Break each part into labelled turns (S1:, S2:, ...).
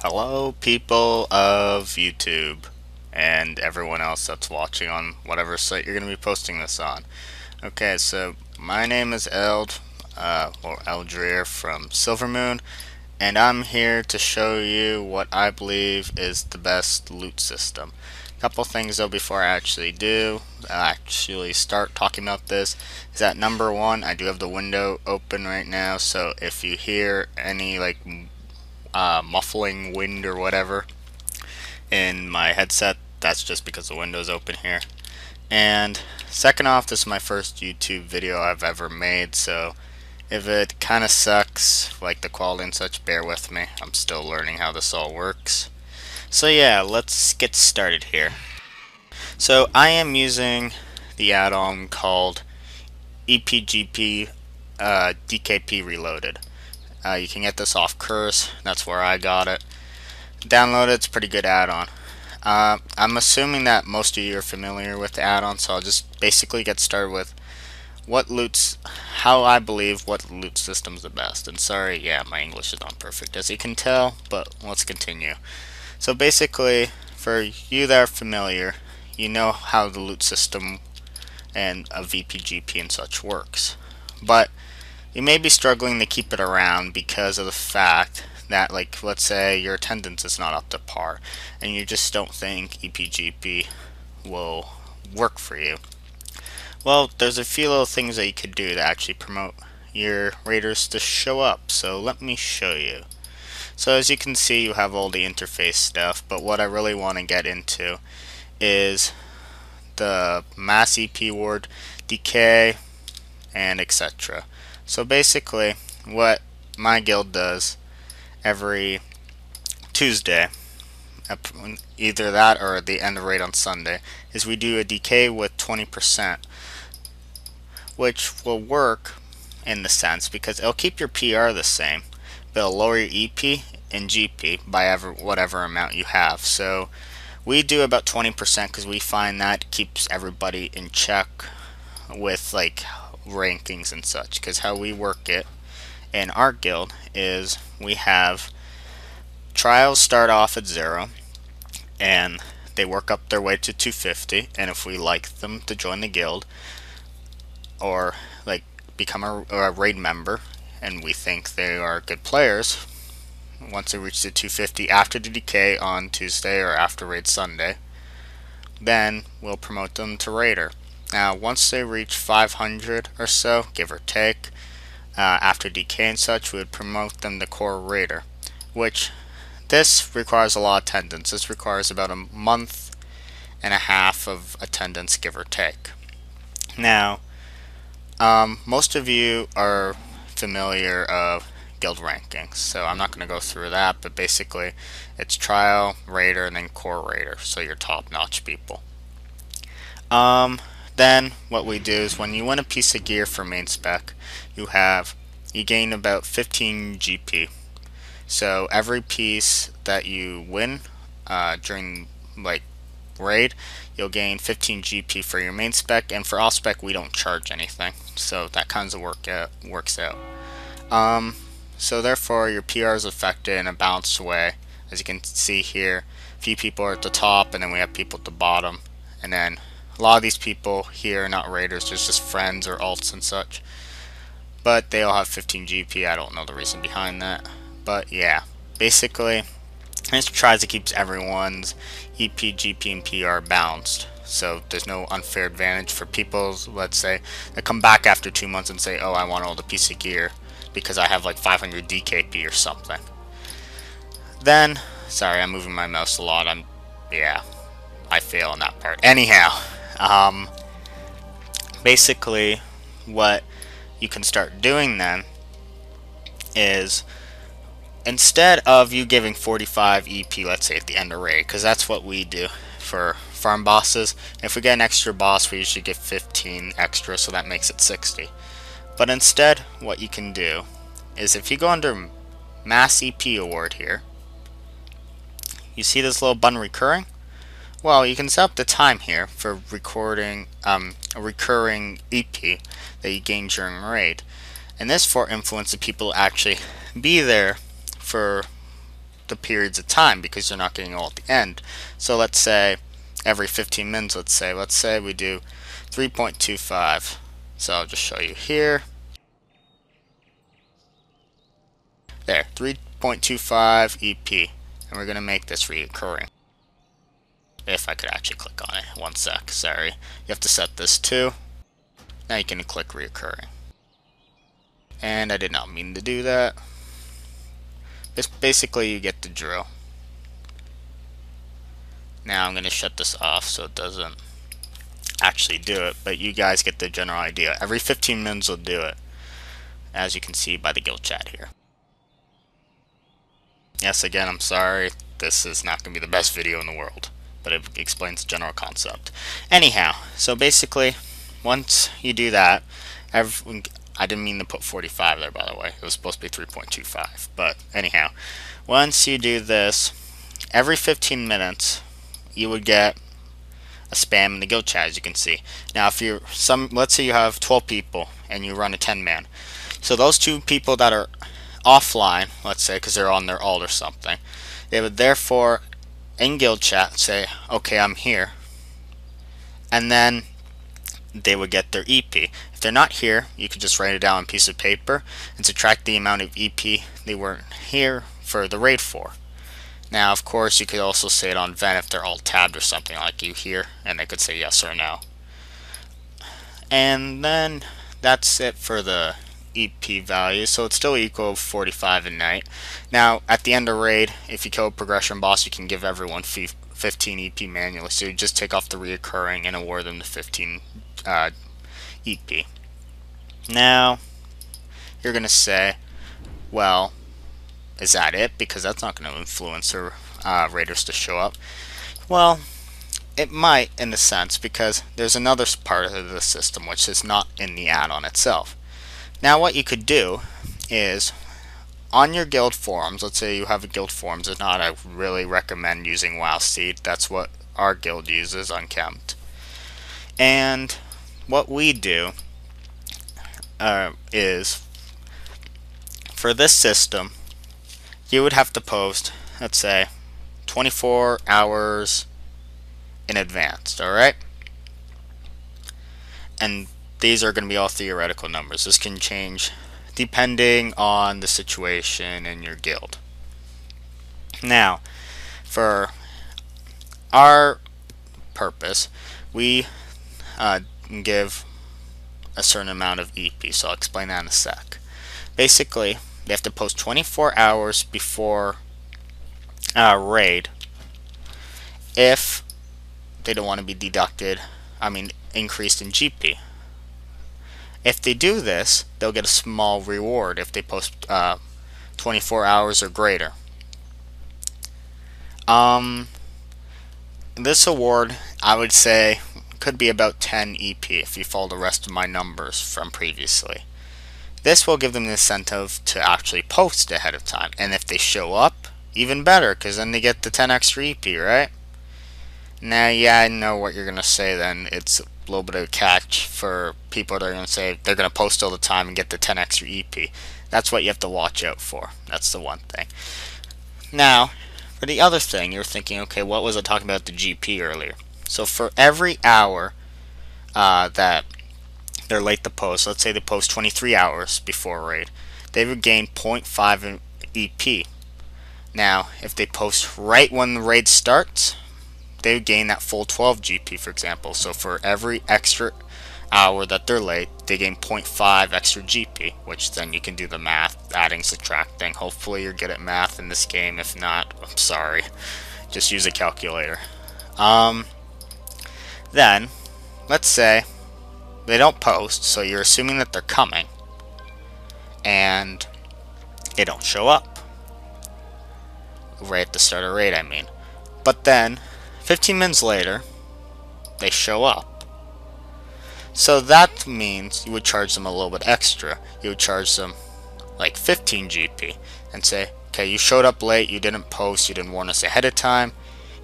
S1: Hello, people of YouTube, and everyone else that's watching on whatever site you're going to be posting this on. Okay, so my name is or Eldreer from Silvermoon, and I'm here to show you what I believe is the best loot system. Couple things though before I actually start talking about this is that number one, I do have the window open right now, so if you hear any muffling wind or whatever in my headset, that's just because the window's open here. And second off, this is my first YouTube video I've ever made, so if it kind of sucks, like the quality and such, bear with me. I'm still learning how this all works. So yeah, let's get started here. So I am using the add-on called EPGP DKP Reloaded. You can get this off Curse, that's where I got it. Download it, it's a pretty good add-on. I'm assuming that most of you are familiar with the add-on, so I'll just basically get started with how I believe what loot system's the best. And sorry, yeah, my English is not perfect as you can tell, but let's continue. So basically, for you that are familiar, you know how the loot system and a VPGP and such works. But you may be struggling to keep it around because of the fact that, like, let's say your attendance is not up to par and you just don't think EPGP will work for you. Well, there's a few little things that you could do to actually promote your raiders to show up, so let me show you. So as you can see, you have all the interface stuff, but what I really want to get into is the mass EP ward, decay, and etc. So basically, what my guild does every Tuesday, either that or at the end of raid on Sunday, is we do a decay with 20%, which will work in the sense because it'll keep your PR the same, but it'll lower your EP and GP by whatever amount you have. So we do about 20% because we find that keeps everybody in check with like rankings and such. Because how we work it in our guild is we have trials start off at 0 and they work up their way to 250, and if we like them to join the guild or like become a raid member and we think they are good players, once they reach the 250 after the decay on Tuesday or after raid Sunday, then we'll promote them to raider. Now once they reach 500 or so, give or take, after decay and such, we would promote them to core raider, which this requires a lot of attendance. This requires about a month and a half of attendance, give or take. Now, most of you are familiar of guild rankings, so I'm not going to go through that, but basically it's trial, raider, and then core raider, so your top-notch people. Then what we do is when you win a piece of gear for main spec, you gain about 15 GP. So every piece that you win during like raid, you'll gain 15 GP for your main spec, and for off spec we don't charge anything, so that kind of works out. So therefore your PR is affected in a balanced way. As you can see here, a few people are at the top and then we have people at the bottom, and then a lot of these people here are not raiders, there's just friends or alts and such, but they all have 15 GP. I don't know the reason behind that, but yeah, basically this tries to keep everyone's EP, GP, and PR balanced, so there's no unfair advantage for people, let's say, that come back after 2 months and say, oh, I want all the piece of gear because I have like 500 DKP or something. Then, sorry, I'm moving my mouse a lot. I fail in that part. Anyhow, basically, what you can start doing then is, instead of you giving 45 EP, let's say at the end of raid, because that's what we do for farm bosses. If we get an extra boss, we usually get 15 extra, so that makes it 60. But instead, what you can do is if you go under Mass EP Award here, you see this little button recurring? Well, you can set up the time here for recording a recurring EP that you gain during raid. And this for influence the people to actually be there for the periods of time because you're not getting all at the end. So let's say every 15 minutes, let's say we do 3.25. So I'll just show you here. There, 3.25 EP. And we're going to make this reoccurring. If I could actually click on it. One sec, sorry. You have to set this to. Now you can click reoccurring. And I did not mean to do that. It's basically you get the drill. Now I'm going to shut this off so it doesn't actually do it, but you guys get the general idea. Every 15 minutes will do it, as you can see by the guild chat here. Yes, again, I'm sorry. This is not going to be the best video in the world, but it explains the general concept. Anyhow, so basically, once you do that, I didn't mean to put 45 there, by the way. It was supposed to be 3.25. But anyhow, once you do this, every 15 minutes, you would get a spam in the guild chat, as you can see. Now, if you're let's say you have 12 people and you run a 10-man. So those 2 people that are offline, let's say, because they're on their alt or something, they would therefore in guild chat say, okay, I'm here, and then they would get their EP. If they're not here, you could just write it down on a piece of paper and subtract the amount of EP they weren't here for the raid for. Now, of course, you could also say it on vent if they're all tabbed or something like you here, and they could say yes or no. And then that's it for the EP value, so it's still equal 45 a night. Now, at the end of raid, if you kill a progression boss, you can give everyone 15 EP manually, so you just take off the reoccurring and award them the 15 EP. Now, you're going to say, well, is that it? Because that's not going to influence their raiders to show up. Well, it might in a sense, because there's another part of the system which is not in the add-on itself. Now, what you could do is, on your guild forums, let's say you have a guild forums, if not, I really recommend using WoW Seed. That's what our guild uses, Unkempt. And what we do is, for this system, you would have to post, let's say, 24 hours in advance, alright? And these are going to be all theoretical numbers. This can change depending on the situation in your guild. Now, for our purpose, we give a certain amount of EP, so I'll explain that in a sec. Basically, they have to post 24 hours before raid if they don't want to be increased in GP. If they do this, they'll get a small reward if they post 24 hours or greater. This award, I would say, could be about 10 EP if you follow the rest of my numbers from previously. This will give them the incentive to actually post ahead of time, and if they show up, even better, because then they get the 10 extra EP, right? Now, yeah, I know what you're going to say then. It's a little bit of a catch for people that are going to say they're going to post all the time and get the 10 extra EP. That's what you have to watch out for. That's the one thing. Now, for the other thing, you're thinking, okay, what was I talking about the GP earlier? So for every hour that they're late to post, let's say they post 23 hours before raid, they would gain 0.5 EP. Now, if they post right when the raid starts, they would gain that full 12 GP, for example. So for every extra hour that they're late, they gain 0.5 extra GP, which then you can do the math, adding, subtracting. Hopefully you're good at math in this game. If not, I'm sorry. Just use a calculator. Then, let's say they don't post, so you're assuming that they're coming, and they don't show up. Right at the start of raid, I mean. But then, 15 minutes later, they show up. So that means you would charge them a little bit extra. You would charge them like 15 GP and say, okay, you showed up late, you didn't post, you didn't warn us ahead of time.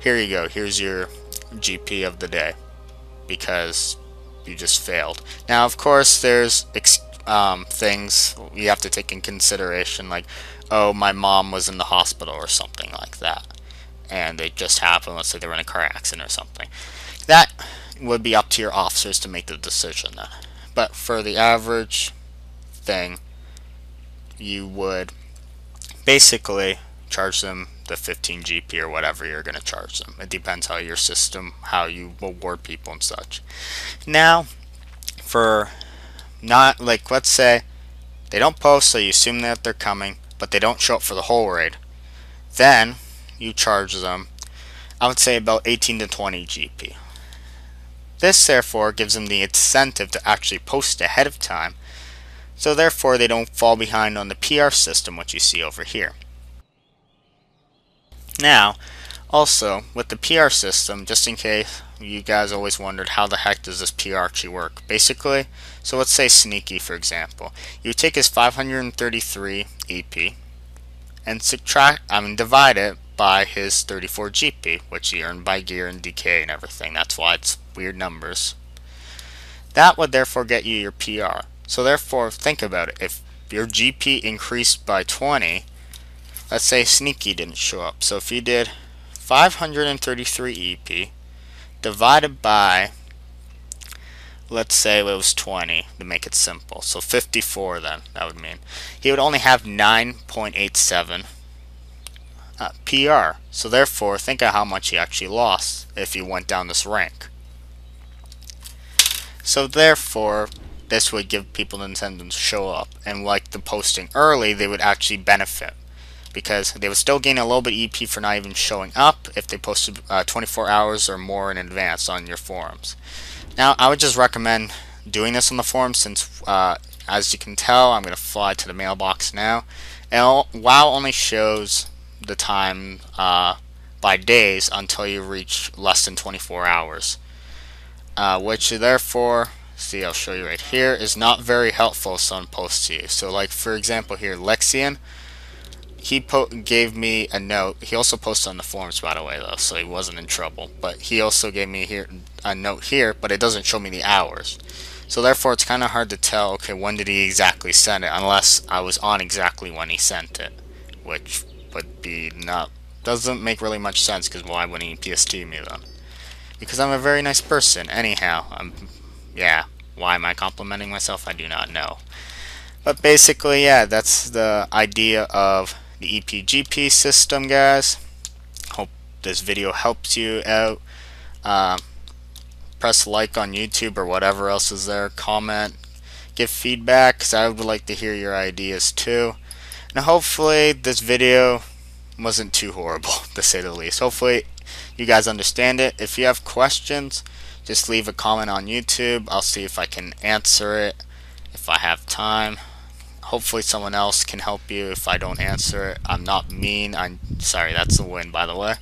S1: Here you go, here's your GP of the day because you just failed. Now, of course, there's things you have to take in consideration, like, oh, my mom was in the hospital or something like that, and it just happened. Let's say they were in a car accident or something. That would be up to your officers to make the decision then. But for the average thing, you would basically charge them the 15 GP or whatever you're going to charge them. It depends how your system, how you reward people and such. Now, for not, like, let's say they don't post, so you assume that they're coming, but they don't show up for the whole raid. Then you charge them, I would say, about 18 to 20 GP. This therefore gives them the incentive to actually post ahead of time, so therefore they don't fall behind on the PR system, which you see over here. Now, also, with the PR system, just in case you guys always wondered how the heck does this PR actually work. Basically, so let's say Sneaky, for example. You take his 533 EP and divide it by his 34 GP, which he earned by gear and decay and everything. That's why it's weird numbers. That would therefore get you your PR. So therefore, think about it. If your GP increased by 20, let's say Sneaky didn't show up. So if you did 533 EP divided by, let's say it was 20 to make it simple. So 54 then, that would mean. He would only have 9.87 PR. So therefore, think of how much he actually lost if he went down this rank. So therefore, this would give people the incentive to show up. And like the posting early, they would actually benefit, because they would still gain a little bit EP for not even showing up if they posted 24 hours or more in advance on your forums. Now, I would just recommend doing this on the forums, since as you can tell, I'm going to fly to the mailbox now. And WoW only shows the time by days until you reach less than 24 hours. Which therefore, see, I'll show you right here, is not very helpful if someone posts to you. So like, for example here, Lexian, he gave me a note. He also posted on the forums, by the way, though, so he wasn't in trouble. But he also gave me here a note here, but it doesn't show me the hours. So therefore, it's kind of hard to tell, okay, when did he exactly send it, unless I was on exactly when he sent it, which would be doesn't make really much sense, because why wouldn't he PST me then? Because I'm a very nice person. Anyhow, yeah, why am I complimenting myself? I do not know. But basically, yeah, that's the idea of the EPGP system, guys. Hope this video helps you out. Press like on YouTube or whatever else is there. Comment, give feedback, because I would like to hear your ideas too. And hopefully this video wasn't too horrible, to say the least. Hopefully you guys understand it. If you have questions, just leave a comment on YouTube. I'll see if I can answer it if I have time. Hopefully someone else can help you if I don't answer it. I'm not mean. I'm sorry, that's a win, by the way.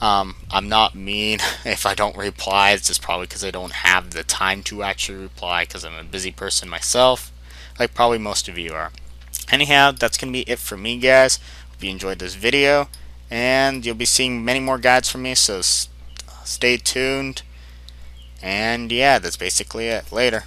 S1: I'm not mean if I don't reply. It's just probably because I don't have the time to actually reply, because I'm a busy person myself, like probably most of you are. Anyhow, that's going to be it for me, guys. Hope you enjoyed this video, and you'll be seeing many more guides from me, so stay tuned. And yeah, that's basically it. Later.